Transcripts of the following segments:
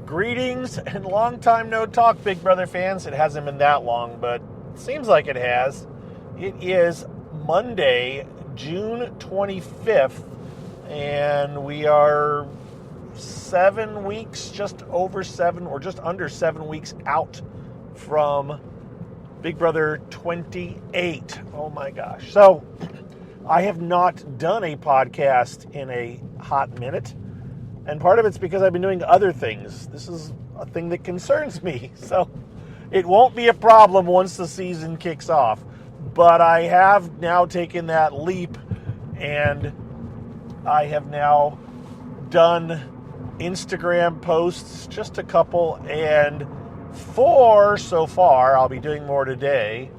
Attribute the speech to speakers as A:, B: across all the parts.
A: Greetings and long time no talk, Big Brother fans. It hasn't been that long, but it seems like it has. It is Monday, June 25th, and we are 7 weeks, just over 7 or just under 7 weeks out from Big Brother 28. Oh my gosh. So I have not done a podcast in a hot minute. And part of it's because I've been doing other things. This is a thing that concerns me. So it won't be a problem once the season kicks off. But I have now taken that leap, and I have now done Instagram posts, just a couple, and 4 so far. I'll be doing more today.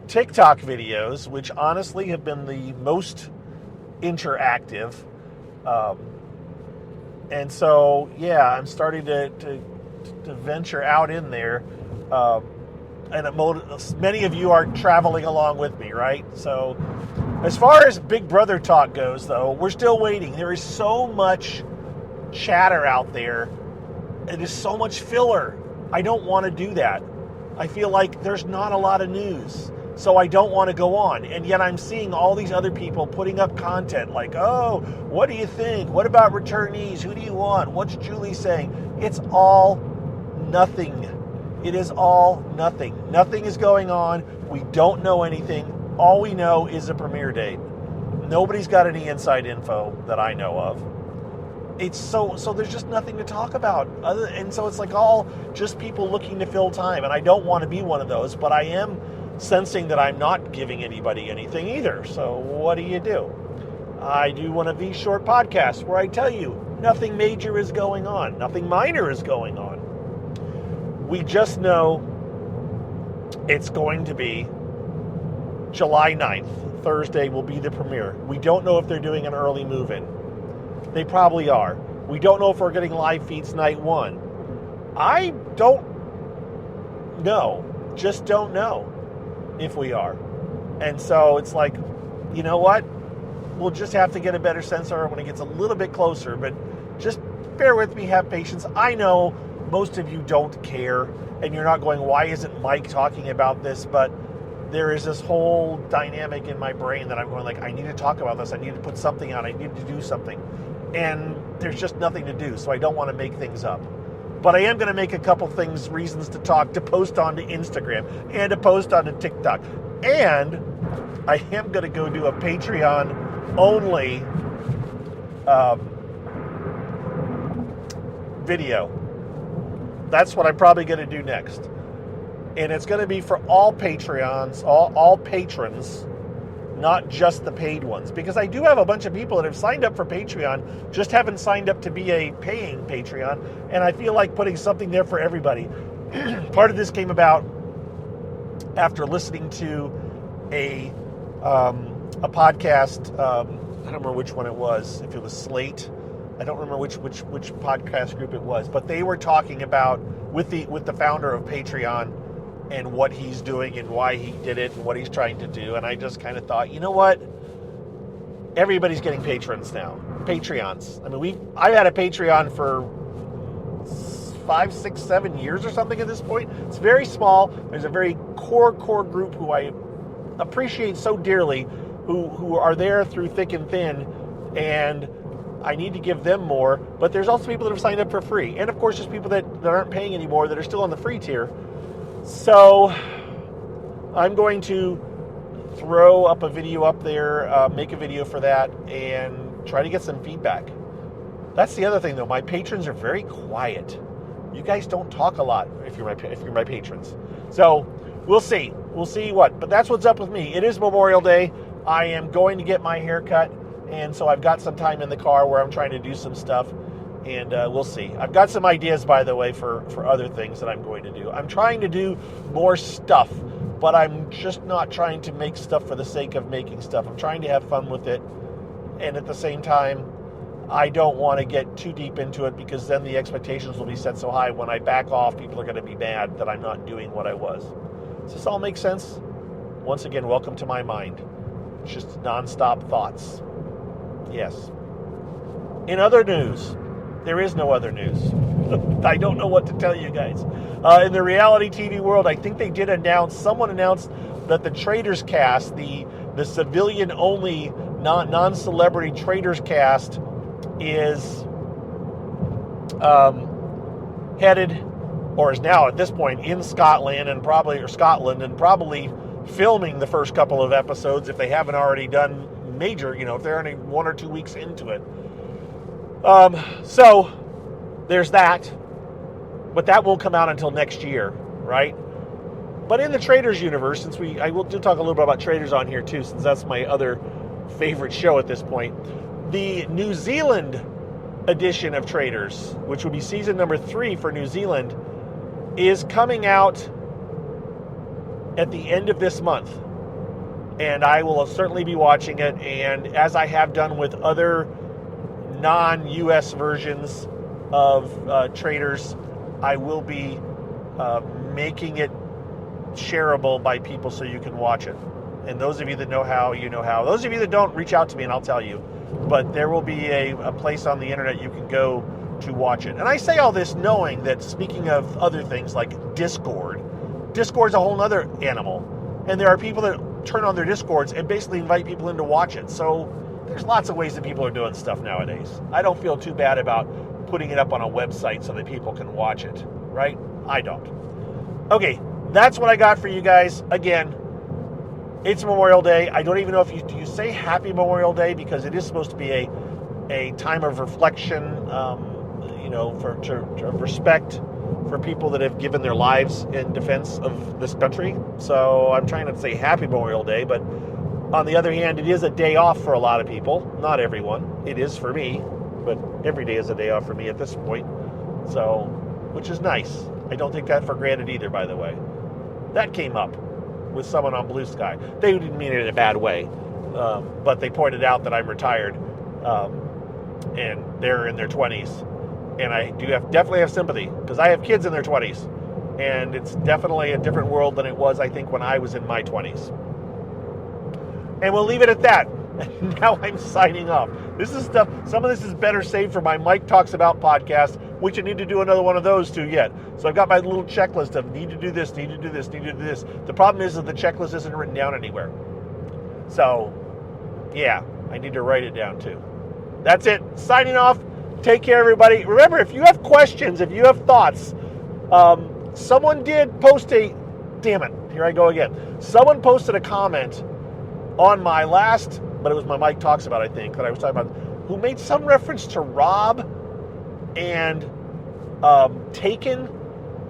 A: TikTok videos, which honestly have been the most interactive. And so, yeah, I'm starting to venture out in there. And many of you are traveling along with me, right? So as far as Big Brother talk goes, though, we're still waiting. There is so much chatter out there. It is so much filler. I don't want to do that. I feel like there's not a lot of news. So I don't want to go on. And yet I'm seeing all these other people putting up content like, oh, what do you think? What about returnees? Who do you want? What's Julie saying? It's all nothing. It is all nothing. Nothing is going on. We don't know anything. All we know is a premiere date. Nobody's got any inside info that I know of. It's so there's just nothing to talk about. And so it's like all just people looking to fill time. And I don't want to be one of those, but I am sensing that I'm not giving anybody anything either. So what do? I do one of these short podcasts where I tell you nothing major is going on. Nothing minor is going on. We just know it's going to be July 9th. Thursday will be the premiere. We don't know if they're doing an early move-in. They probably are. We don't know if we're getting live feeds night 1. I don't know. Just don't know if we are. And so it's like, you know what? We'll just have to get a better sense of it when it gets a little bit closer. But just bear with me, have patience. I know most of you don't care, and you're not going, why isn't Mike talking about this? But there is this whole dynamic in my brain that I'm going like, I need to talk about this. I need to put something out. I need to do something. And there's just nothing to do, so I don't want to make things up. But I am going to make a couple things, reasons to talk, to post onto Instagram and to post onto TikTok. And I am going to go do a Patreon-only video. That's what I'm probably going to do next. And it's going to be for all Patreons, all patrons, not just the paid ones. Because I do have a bunch of people that have signed up for Patreon, just haven't signed up to be a paying Patreon. And I feel like putting something there for everybody. Part of this came about after listening to a podcast. I don't remember which one it was. If it was Slate, I don't remember which podcast group it was. But they were talking about with the founder of Patreon and what he's doing and why he did it and what he's trying to do. And I just kind of thought, you know what? Everybody's getting patrons now. Patreons. I mean, I've had a Patreon for 5, 6, 7 years or something at this point. It's very small. There's a very core group who I appreciate so dearly, who are there through thick and thin, and I need to give them more. But there's also people that have signed up for free. And of course, there's people that aren't paying anymore that are still on the free tier. So I'm going to throw up a video up there, make a video for that, and try to get some feedback. That's the other thing, though. My patrons are very quiet. You guys don't talk a lot if you're my patrons. So we'll see. We'll see what. But that's what's up with me. It is Memorial Day. I am going to get my hair cut, and so I've got some time in the car where I'm trying to do some stuff. And we'll see. I've got some ideas, by the way, for other things that I'm going to do. I'm trying to do more stuff, but I'm just not trying to make stuff for the sake of making stuff. I'm trying to have fun with it. And at the same time, I don't want to get too deep into it, because then the expectations will be set so high. When I back off, people are going to be mad that I'm not doing what I was. Does this all make sense? Once again, welcome to my mind. It's just nonstop thoughts. Yes. In other news, There is no other news. I don't know what to tell you guys. In the reality TV world, I think they did announce, someone announced that the Traitors cast, the civilian-only, non-celebrity Traitors cast is headed, or is now at this point in Scotland and probably filming the first couple of episodes if they haven't already done major, if they're only 1 or 2 weeks into it. So there's that, but that won't come out until next year, right? But in the Traitors universe, since I will talk a little bit about Traitors on here too, since that's my other favorite show at this point. The New Zealand edition of Traitors, which will be season number 3 for New Zealand, is coming out at the end of this month. And I will certainly be watching it. And as I have done with other non-US versions of Traitors, I will be making it shareable by people so you can watch it. And those of you that know how, you know how. Those of you that don't, reach out to me and I'll tell you. But there will be a place on the internet you can go to watch it. And I say all this knowing that, speaking of other things like Discord's a whole other animal. And there are people that turn on their Discords and basically invite people in to watch it. So there's lots of ways that people are doing stuff nowadays. I don't feel too bad about putting it up on a website so that people can watch it, right? I don't. Okay, that's what I got for you guys. Again, it's Memorial Day. I don't even know if you say Happy Memorial Day, because it is supposed to be a time of reflection, for respect for people that have given their lives in defense of this country. So I'm trying to say Happy Memorial Day, but on the other hand, it is a day off for a lot of people. Not everyone. It is for me, but every day is a day off for me at this point. So, which is nice. I don't take that for granted either, by the way. That came up with someone on Blue Sky. They didn't mean it in a bad way, but they pointed out that I'm retired, and they're in their 20s. And I definitely have sympathy, because I have kids in their 20s, and it's definitely a different world than it was, I think, when I was in my 20s. And we'll leave it at that. Now I'm signing off. This is stuff, some of this is better saved for my Mike Talks About podcast, which I need to do another one of those too yet. So I've got my little checklist of need to do this, need to do this, need to do this. The problem is that the checklist isn't written down anywhere. So, yeah, I need to write it down too. That's it. Signing off. Take care, everybody. Remember, if you have questions, if you have thoughts, someone did post damn it, here I go again. Someone posted a comment on my last, but it was my Mike Talks About, I think, that I was talking about, who made some reference to Rob and Taken.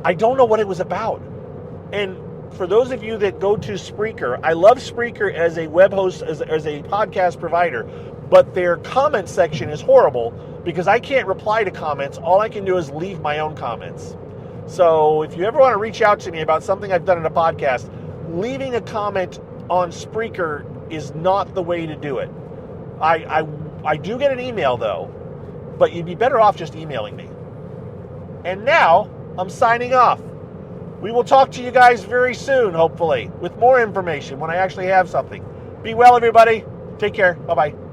A: I don't know what it was about. And for those of you that go to Spreaker, I love Spreaker as a web host, as a podcast provider, but their comment section is horrible because I can't reply to comments. All I can do is leave my own comments. So if you ever want to reach out to me about something I've done in a podcast, leaving a comment on Spreaker is not the way to do it. I do get an email, though, but you'd be better off just emailing me. And now, I'm signing off. We will talk to you guys very soon, hopefully, with more information when I actually have something. Be well, everybody. Take care. Bye-bye.